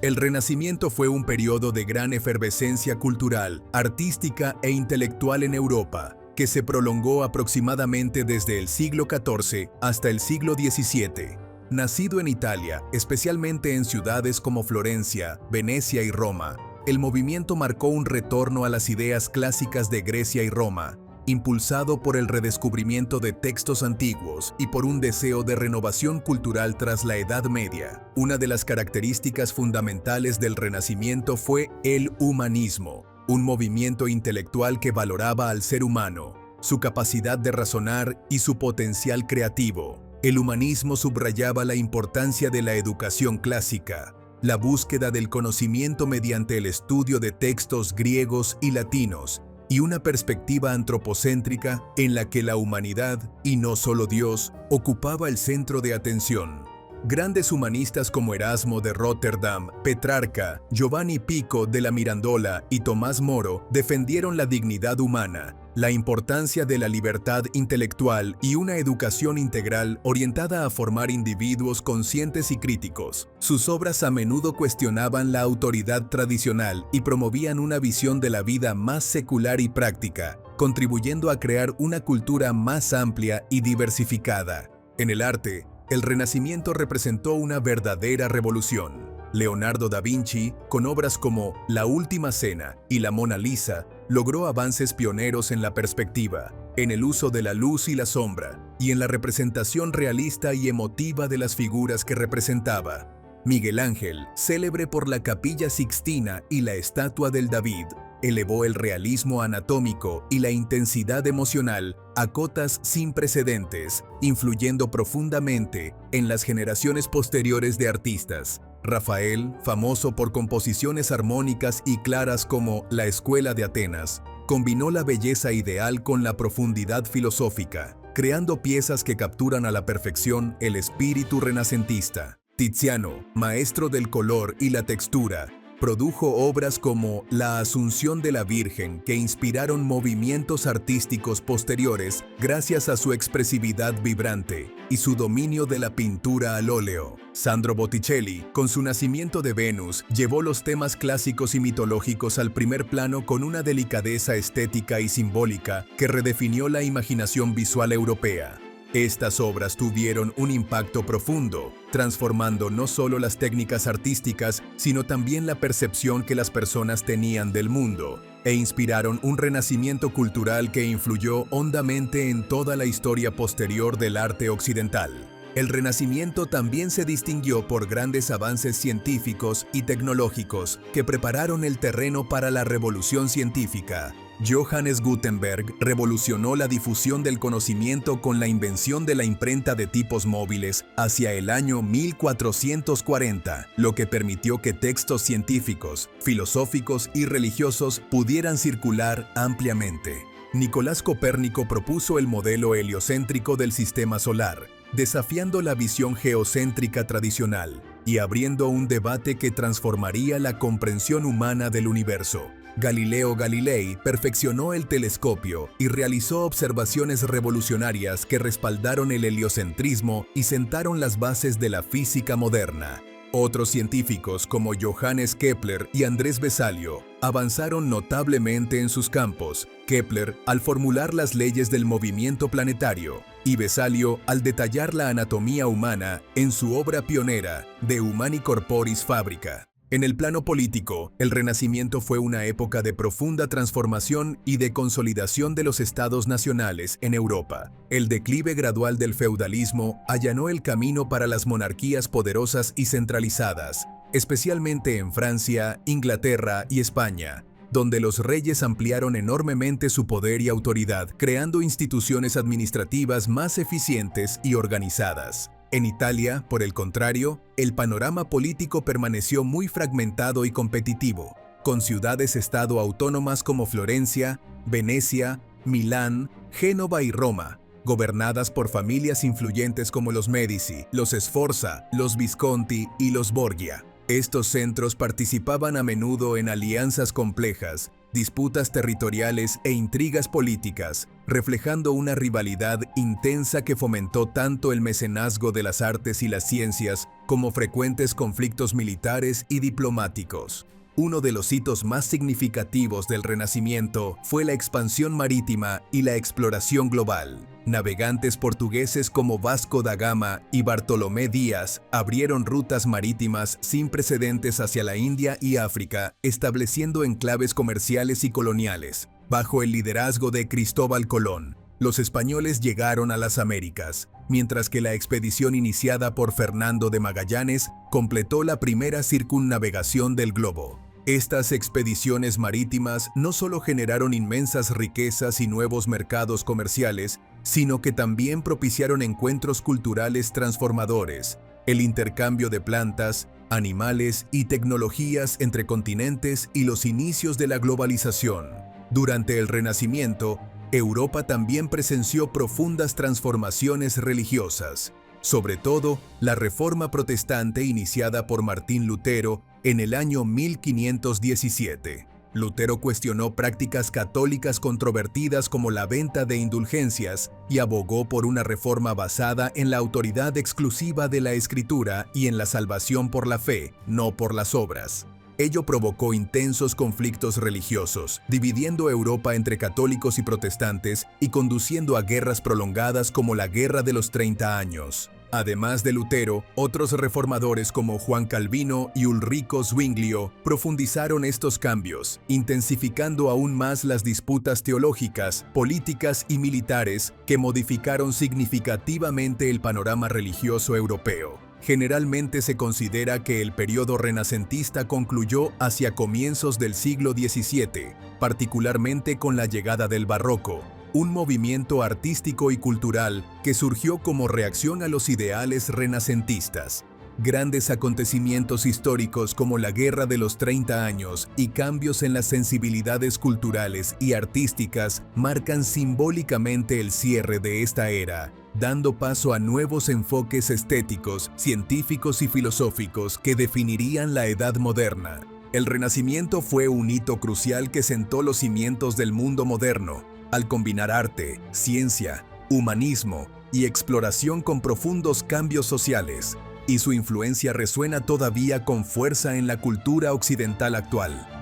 El Renacimiento fue un periodo de gran efervescencia cultural, artística e intelectual en Europa, que se prolongó aproximadamente desde el siglo XIV hasta el siglo XVII. Nacido en Italia, especialmente en ciudades como Florencia, Venecia y Roma, el movimiento marcó un retorno a las ideas clásicas de Grecia y Roma, impulsado por el redescubrimiento de textos antiguos y por un deseo de renovación cultural tras la Edad Media. Una de las características fundamentales del Renacimiento fue el humanismo, un movimiento intelectual que valoraba al ser humano, su capacidad de razonar y su potencial creativo. El humanismo subrayaba la importancia de la educación clásica, la búsqueda del conocimiento mediante el estudio de textos griegos y latinos, y una perspectiva antropocéntrica en la que la humanidad, y no solo Dios, ocupaba el centro de atención. Grandes humanistas como Erasmo de Rotterdam, Petrarca, Giovanni Pico de la Mirandola y Tomás Moro defendieron la dignidad humana, la importancia de la libertad intelectual y una educación integral orientada a formar individuos conscientes y críticos. Sus obras a menudo cuestionaban la autoridad tradicional y promovían una visión de la vida más secular y práctica, contribuyendo a crear una cultura más amplia y diversificada. En el arte, el Renacimiento representó una verdadera revolución. Leonardo da Vinci, con obras como La Última Cena y La Mona Lisa, logró avances pioneros en la perspectiva, en el uso de la luz y la sombra, y en la representación realista y emotiva de las figuras que representaba. Miguel Ángel, célebre por la Capilla Sixtina y la estatua del David, elevó el realismo anatómico y la intensidad emocional a cotas sin precedentes, influyendo profundamente en las generaciones posteriores de artistas. Rafael, famoso por composiciones armónicas y claras como La Escuela de Atenas, combinó la belleza ideal con la profundidad filosófica, creando piezas que capturan a la perfección el espíritu renacentista. Tiziano, maestro del color y la textura, produjo obras como La Asunción de la Virgen que inspiraron movimientos artísticos posteriores gracias a su expresividad vibrante y su dominio de la pintura al óleo. Sandro Botticelli, con su Nacimiento de Venus, llevó los temas clásicos y mitológicos al primer plano con una delicadeza estética y simbólica que redefinió la imaginación visual europea. Estas obras tuvieron un impacto profundo, transformando no solo las técnicas artísticas, sino también la percepción que las personas tenían del mundo, e inspiraron un renacimiento cultural que influyó hondamente en toda la historia posterior del arte occidental. El Renacimiento también se distinguió por grandes avances científicos y tecnológicos que prepararon el terreno para la revolución científica. Johannes Gutenberg revolucionó la difusión del conocimiento con la invención de la imprenta de tipos móviles hacia el año 1440, lo que permitió que textos científicos, filosóficos y religiosos pudieran circular ampliamente. Nicolás Copérnico propuso el modelo heliocéntrico del sistema solar, desafiando la visión geocéntrica tradicional y abriendo un debate que transformaría la comprensión humana del universo. Galileo Galilei perfeccionó el telescopio y realizó observaciones revolucionarias que respaldaron el heliocentrismo y sentaron las bases de la física moderna. Otros científicos como Johannes Kepler y Andrés Vesalio avanzaron notablemente en sus campos, Kepler al formular las leyes del movimiento planetario y Vesalio al detallar la anatomía humana en su obra pionera De Humani Corporis Fabrica. En el plano político, el Renacimiento fue una época de profunda transformación y de consolidación de los estados nacionales en Europa. El declive gradual del feudalismo allanó el camino para las monarquías poderosas y centralizadas, especialmente en Francia, Inglaterra y España, donde los reyes ampliaron enormemente su poder y autoridad, creando instituciones administrativas más eficientes y organizadas. En Italia, por el contrario, el panorama político permaneció muy fragmentado y competitivo, con ciudades-estado autónomas como Florencia, Venecia, Milán, Génova y Roma, gobernadas por familias influyentes como los Medici, los Sforza, los Visconti y los Borgia. Estos centros participaban a menudo en alianzas complejas disputas territoriales e intrigas políticas, reflejando una rivalidad intensa que fomentó tanto el mecenazgo de las artes y las ciencias como frecuentes conflictos militares y diplomáticos. Uno de los hitos más significativos del Renacimiento fue la expansión marítima y la exploración global. Navegantes portugueses como Vasco da Gama y Bartolomé Díaz abrieron rutas marítimas sin precedentes hacia la India y África, estableciendo enclaves comerciales y coloniales. Bajo el liderazgo de Cristóbal Colón, los españoles llegaron a las Américas, mientras que la expedición iniciada por Fernando de Magallanes completó la primera circunnavegación del globo. Estas expediciones marítimas no solo generaron inmensas riquezas y nuevos mercados comerciales, sino que también propiciaron encuentros culturales transformadores, el intercambio de plantas, animales y tecnologías entre continentes y los inicios de la globalización. Durante el Renacimiento, Europa también presenció profundas transformaciones religiosas, sobre todo la Reforma Protestante iniciada por Martín Lutero en el año 1517. Lutero cuestionó prácticas católicas controvertidas como la venta de indulgencias y abogó por una reforma basada en la autoridad exclusiva de la Escritura y en la salvación por la fe, no por las obras. Ello provocó intensos conflictos religiosos, dividiendo Europa entre católicos y protestantes y conduciendo a guerras prolongadas como la Guerra de los 30 Años. Además de Lutero, otros reformadores como Juan Calvino y Ulrico Zwinglio profundizaron estos cambios, intensificando aún más las disputas teológicas, políticas y militares que modificaron significativamente el panorama religioso europeo. Generalmente se considera que el periodo renacentista concluyó hacia comienzos del siglo XVII, particularmente con la llegada del Barroco, un movimiento artístico y cultural que surgió como reacción a los ideales renacentistas. Grandes acontecimientos históricos como la Guerra de los 30 Años y cambios en las sensibilidades culturales y artísticas marcan simbólicamente el cierre de esta era, dando paso a nuevos enfoques estéticos, científicos y filosóficos que definirían la Edad Moderna. El Renacimiento fue un hito crucial que sentó los cimientos del mundo moderno, al combinar arte, ciencia, humanismo y exploración con profundos cambios sociales, y su influencia resuena todavía con fuerza en la cultura occidental actual.